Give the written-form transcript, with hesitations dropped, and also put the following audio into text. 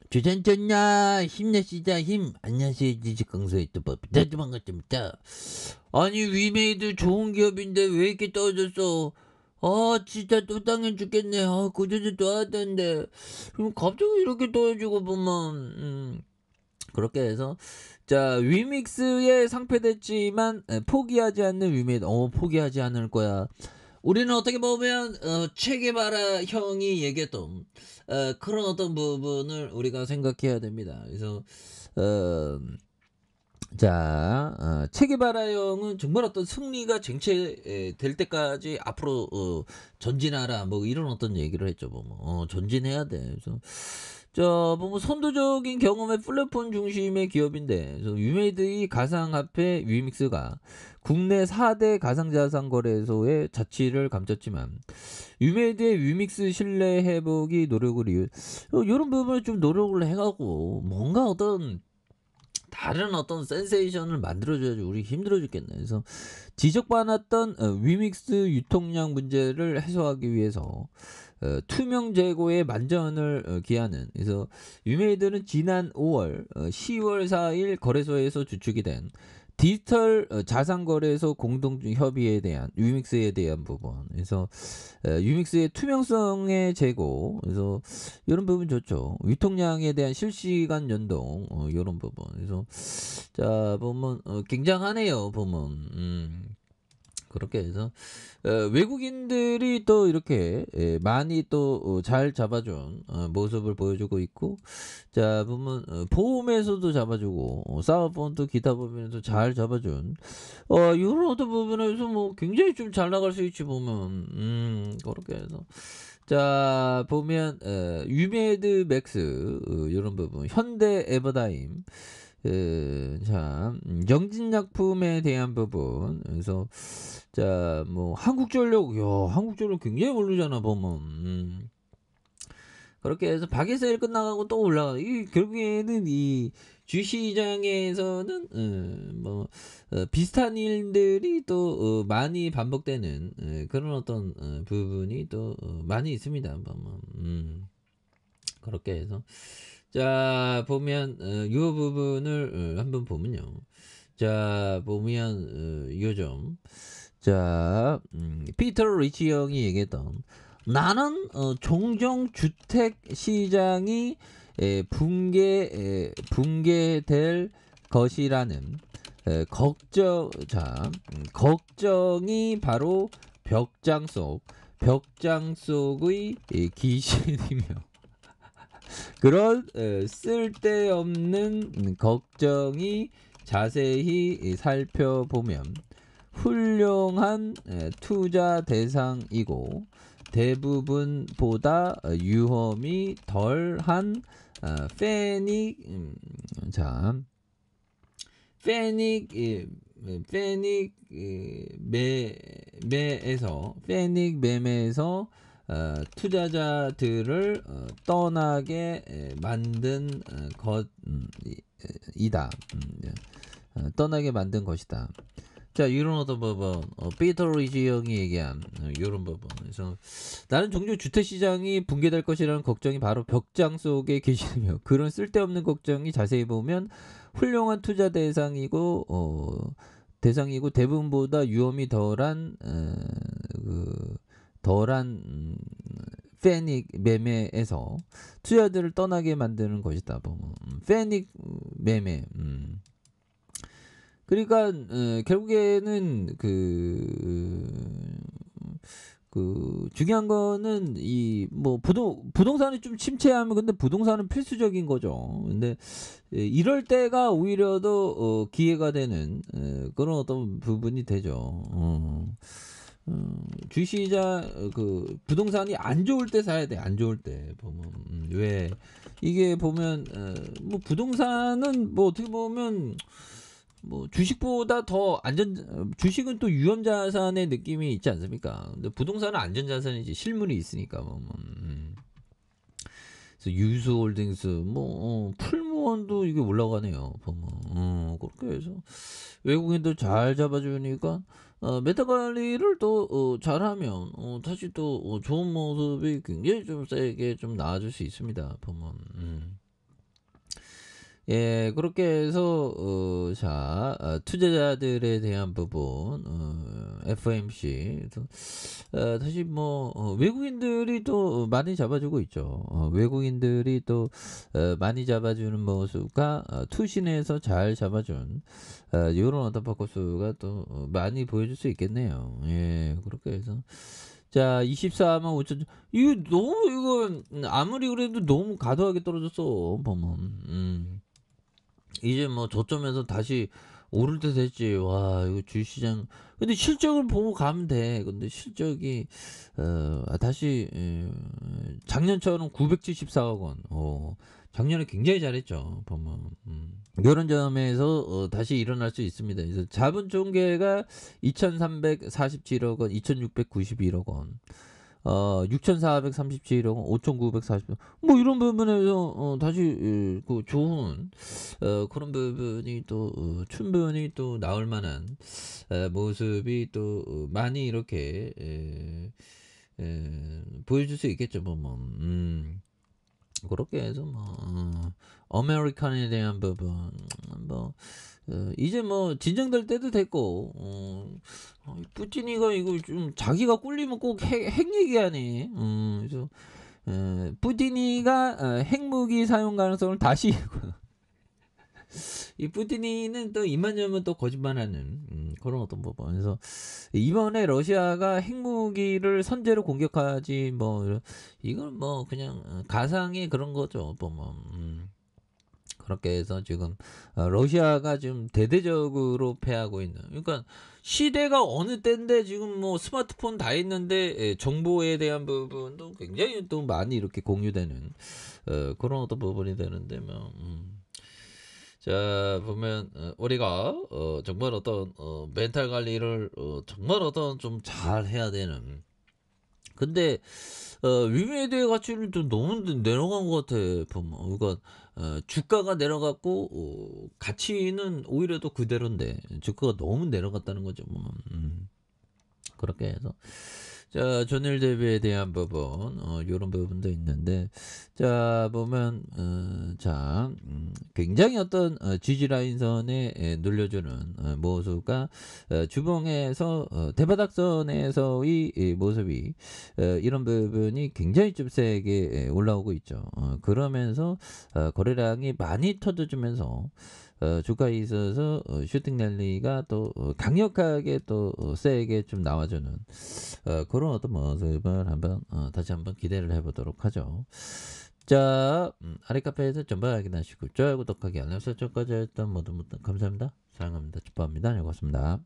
주전전야 힘내시자 힘. 안녕하세요 지식강사의 또법이다. 반갑습니다. 아니 위메이드 좋은 기업인데 왜 이렇게 떨어졌어? 아 진짜 또 당해 죽겠네. 아 그저도 또 하던데 그럼 갑자기 이렇게 떨어지고 보면 그렇게 해서 자 위믹스에 상패됐지만 포기하지 않는 위메이드. 포기하지 않을 거야. 우리는 어떻게 보면 체게바라 형이 얘기했던 그런 어떤 부분을 우리가 생각해야 됩니다. 그래서 체게바라 형은 정말 어떤 승리가 쟁취될 때까지 앞으로 전진하라 뭐 이런 어떤 얘기를 했죠. 뭐 전진해야 돼. 그래서 보면 선도적인 경험의 플랫폼 중심의 기업인데, 그래서 위메이드의 가상화폐 위믹스가 국내 4대 가상자산 거래소의 자취를 감췄지만 위메이드의 위믹스 신뢰 회복이 노력을 이런 부분을 좀 노력을 해가고 뭔가 어떤 다른 어떤 센세이션을 만들어줘야지 우리 힘들어 죽겠네. 그래서 지적받았던 위믹스 유통량 문제를 해소하기 위해서 투명 재고의 만전을 기하는, 그래서 위메이드는 지난 5월 10월 4일 거래소에서 주축이 된 디지털 자산거래소 공동협의에 대한 위믹스에 대한 부분, 그래서 유믹스의 투명성의 제고, 그래서 이런 부분 좋죠. 유통량에 대한 실시간 연동, 이런 부분. 그래서 보면 굉장하네요. 보면 그렇게 해서 외국인들이 또 이렇게 많이 또 잘 잡아준 모습을 보여주고 있고, 보면 보험에서도 잡아주고 사업본도 기타 부분에서 잘 잡아준 이런 어떤 부분에서 뭐 굉장히 좀 잘 나갈 수 있지 보면 그렇게 해서 보면 유메드 맥스 이런 부분, 현대 에버다임, 영진약품에 대한 부분. 그래서 뭐 한국전력, 한국전력 굉장히 오르잖아 보면. 그렇게 해서 박에서 끝나가고 또 올라가. 이 결국에는 이 주시장에서는 비슷한 일들이 또 많이 반복되는 그런 어떤 부분이 또 많이 있습니다. 그렇게 해서 보면 이 부분을 한번 보면요. 보면 요즘 피터 리치 형이 얘기했던, 나는 종종 주택 시장이 붕괴될 것이라는 걱정이 바로 벽장 속의 귀신이며, 그런 쓸데없는 걱정이 자세히 살펴보면 훌륭한 투자 대상이고 대부분보다 위험이 덜한 페닉 매매에서 투자자들을 떠나게 만든 것이다. 이런 어떤 부분, 피터 리지 형이 얘기한 이런 부분. 그래서 나는 종종 주택시장이 붕괴될 것이라는 걱정이 바로 벽장 속에 계시며, 그런 쓸데없는 걱정이 자세히 보면 훌륭한 투자 대상이고 대부분보다 위험이 덜한 페닉 매매에서 투자자들을 떠나게 만드는 것이다. 페닉 매매. 그러니까 결국에는 중요한 거는 이 뭐 부동산이 좀 침체하면, 근데 부동산은 필수적인 거죠. 근데 이럴 때가 오히려 더 기회가 되는 그런 어떤 부분이 되죠. 주시장 부동산이 안 좋을 때 사야 돼. 안 좋을 때 보면 왜 이게 보면 뭐 부동산은 뭐 어떻게 보면 뭐 주식보다 더 주식은 또 위험자산의 느낌이 있지 않습니까? 근데 부동산은 안전자산이지, 실물이 있으니까. 그래서 유스홀딩스 풀무원도 이게 올라가네요 보면. 그렇게 해서 외국인들 잘 잡아주니까 메타 관리를 또 잘하면 다시 또 좋은 모습이 굉장히 좀 세게 좀 나아질 수 있습니다 보면. 예 그렇게 해서 자 투자자들에 대한 부분 FOMC 그래서 다시 뭐 외국인들이 또 많이 잡아주고 있죠. 외국인들이 또 많이 잡아주는 모습과 투신에서 잘 잡아준 요런 어떤 퍼코스가 또 많이 보여줄 수 있겠네요. 예 그렇게 해서 자 24만 5천 이거 너무 이건 아무리 그래도 너무 과도하게 떨어졌어 보면. 이제 뭐 저점에서 다시 오를 때 됐지. 와 이거 주식시장 근데 실적을 보고 가면 돼. 근데 실적이 다시 작년처럼 974억 원. 작년에 굉장히 잘했죠. 보면. 요런 점에서 다시 일어날 수 있습니다. 그래서 자본 총계가 2,347억 원, 2,691억 원. 6,437억 원, 5,940억 뭐 이런 부분에서 다시 그 좋은 그런 부분이 또 충분히 또 나올 만한 모습이 또 많이 이렇게 보여줄 수 있겠죠. 그렇게 해서 아메리칸에 대한 부분 뭐 이제 뭐 진정될 때도 됐고 뿌티니가 이거 좀 자기가 꿀리면 꼭 핵 얘기하네. 그래서 뿌티니가 핵무기 사용 가능성을 다시 이 뿌티니는 또 입만 열면 또 거짓말하는 그런 어떤 부분. 그래서 이번에 러시아가 핵무기를 선제로 공격하지 뭐 이건 뭐 그냥 가상의 그런 거죠. 보면. 그렇게 해서 지금 러시아가 지금 대대적으로 패하고 있는 그러니까 시대가 어느 때인데 지금 뭐 스마트폰 다 있는데 정보에 대한 부분도 굉장히 또 많이 이렇게 공유되는 그런 어떤 부분이 되는데 뭐 자 보면 우리가 정말 어떤 멘탈 관리를 정말 어떤 좀 잘 해야 되는 근데 위메이드의 가치를 좀 너무 내려간 것 같아 보면 그러니까 주가가 내려갔고 가치는 오히려 또 그대로인데 주가가 너무 내려갔다는 거죠 뭐. 그렇게 해서 자 전일 대비에 대한 부분 요런 부분도 있는데 자 보면 자 굉장히 어떤 지지 라인선에 눌려주는 모습과 주봉에서 대바닥선에서의 모습이 이런 부분이 굉장히 좀 세게 올라오고 있죠. 그러면서 거래량이 많이 터져주면서 주가에 있어서 슈팅 랠리가 또 강력하게 또 세게 좀 나와주는 그런 어떤 모습을 한번 다시 한번 기대를 해보도록 하죠. 자 아래카페에서 전부 확인하시고 좋아요 구독하기 알람 설정까지 했던 모두 감사합니다. 사랑합니다. 축복합니다. 고맙습니다.